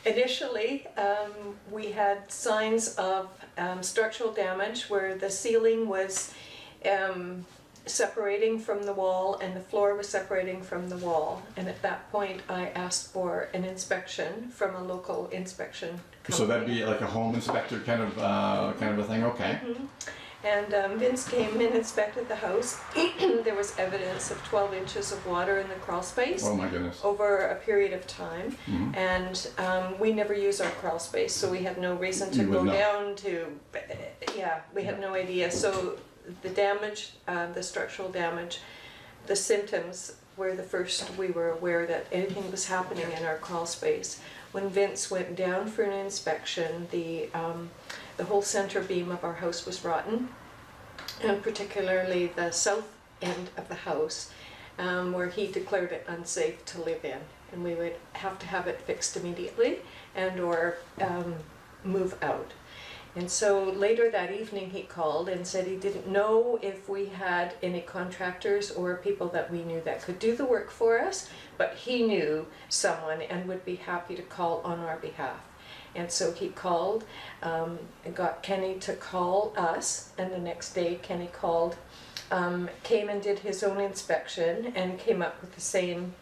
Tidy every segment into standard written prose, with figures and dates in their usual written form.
Initially, we had signs of structural damage where the ceiling was separating from the wall and the floor was separating from the wall. And at that point, I asked for an inspection from a local inspection company. So that'd be like a home inspector kind of a thing, okay? Mm-hmm. And Vince came and inspected the house. There was evidence of 12 inches of water in the crawl space. Oh my goodness. Over a period of time. Mm-hmm. And we never use our crawl space, so we had no reason to go down to, we had no idea. So the damage, the structural damage, the symptoms were the first we were aware that anything was happening in our crawl space. When Vince went down for an inspection, the whole center beam of our house was rotten, and particularly the south end of the house, where he declared it unsafe to live in, and we would have to have it fixed immediately and or move out. And so later that evening he called and said he didn't know if we had any contractors or people that we knew that could do the work for us, but he knew someone and would be happy to call on our behalf. And so he called and got Kenny to call us, and the next day Kenny called, came and did his own inspection and came up with the same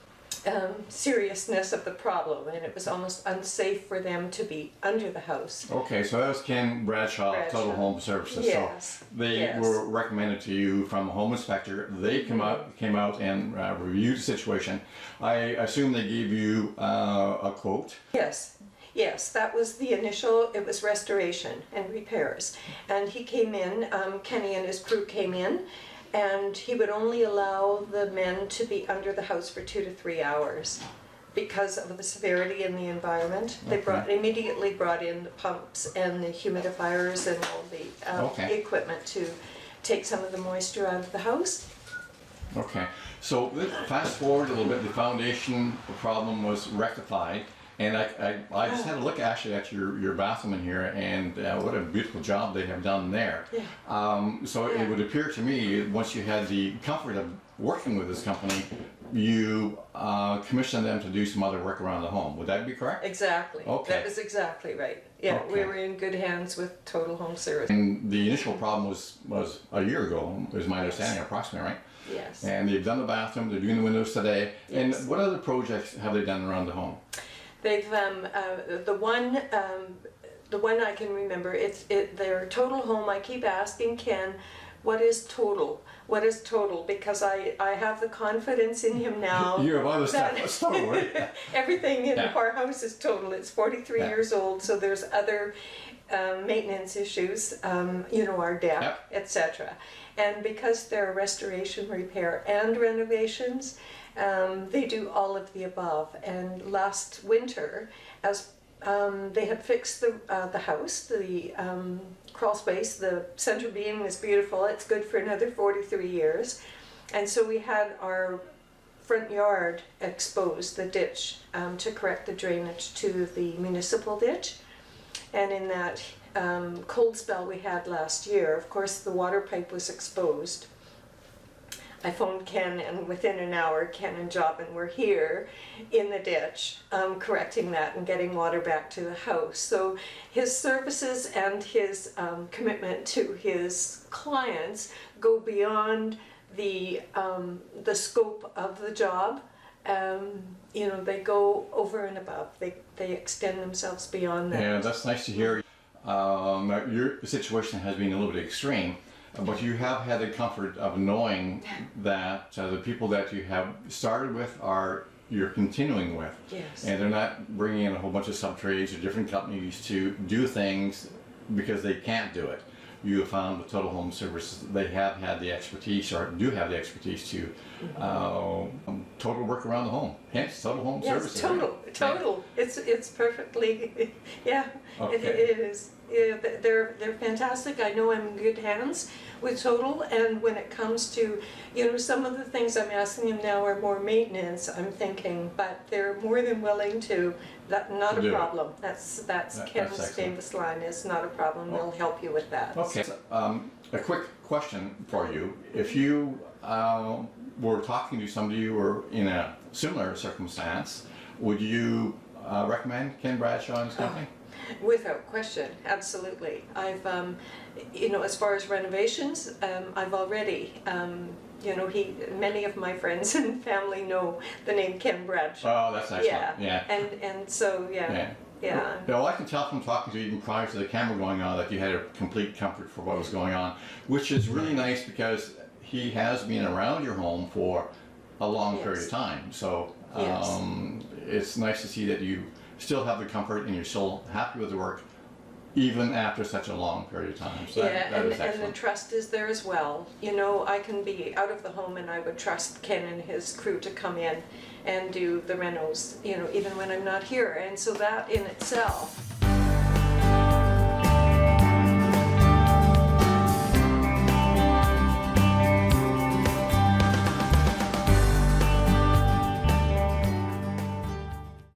seriousness of the problem, and it was almost unsafe for them to be under the house. Okay, so that was Ken Bradshaw, Total Home Services. Yes. So they were recommended to you from a home inspector. They came out and reviewed the situation. I assume they gave you a quote. Yes. Yes, that was the initial. It was restoration and repairs, and he came in. Kenny and his crew came in, and he would only allow the men to be under the house for 2 to 3 hours because of the severity in the environment. They immediately brought in the pumps and the humidifiers and all the equipment to take some of the moisture out of the house. Okay, so fast forward a little bit, the foundation problem was rectified. And I just had a look actually at your bathroom in here, and what a beautiful job they have done there. Yeah. It would appear to me, once you had the comfort of working with this company, you commissioned them to do some other work around the home. Would that be correct? Exactly. Okay. That is exactly right. Yeah, okay. We were in good hands with Total Home Service. And the initial problem was a year ago, is my understanding, approximately, right? Yes. And they've done the bathroom, they're doing the windows today. Yes. And what other projects have they done around the home? They've the one I can remember. It's their Total Home. I keep asking Ken, what is total? What is total? Because I have the confidence in him now. You have other stuff. That's total, right? Everything in our house is total. It's 43 years old, so there's other maintenance issues. Our deck, etc. And because they're restoration, repair, and renovations. They do all of the above, and last winter, as they had fixed the house, the crawl space, the center beam was beautiful. It's good for another 43 years, and so we had our front yard exposed, the ditch, to correct the drainage to the municipal ditch. And in that cold spell we had last year, of course, the water pipe was exposed. I phoned Ken, and within an hour, Ken and Jobin were here in the ditch, correcting that and getting water back to the house. So his services and his commitment to his clients go beyond the scope of the job. They go over and above. They extend themselves beyond that. Yeah, that's nice to hear. Your situation has been a little bit extreme. But you have had the comfort of knowing that the people that you have started with you're continuing with. Yes. And they're not bringing in a whole bunch of sub-trades or different companies to do things because they can't do it. You have found with Total Home Services, they have had the expertise, or do have the expertise to total work around the home. Hence, Total Home Services. Yes, total. Yeah. It's perfectly, yeah, okay. It is. Yeah, they're fantastic. I know I'm in good hands with Total, and when it comes to, some of the things I'm asking them now are more maintenance, I'm thinking, but they're more than willing to. Not a problem. That's Ken's famous line, is not a problem. They'll help you with that. Okay. A quick question for you. If you were talking to somebody who were in a similar circumstance, would you recommend Ken Bradshaw and his company? Without question, absolutely. I've, you know, as far as renovations, I've already, you know, many of my friends and family know the name Ken Bradshaw. Oh, that's excellent. Yeah. And so, yeah. Well, I can tell from talking to you even prior to the camera going on that you had a complete comfort for what was going on, which is really nice because he has been around your home for a long period of time. So it's nice to see that you still have the comfort and you're still happy with the work even after such a long period of time. So that is excellent. And the trust is there as well. You know, I can be out of the home and I would trust Ken and his crew to come in and do the renos, you know, even when I'm not here. And so that in itself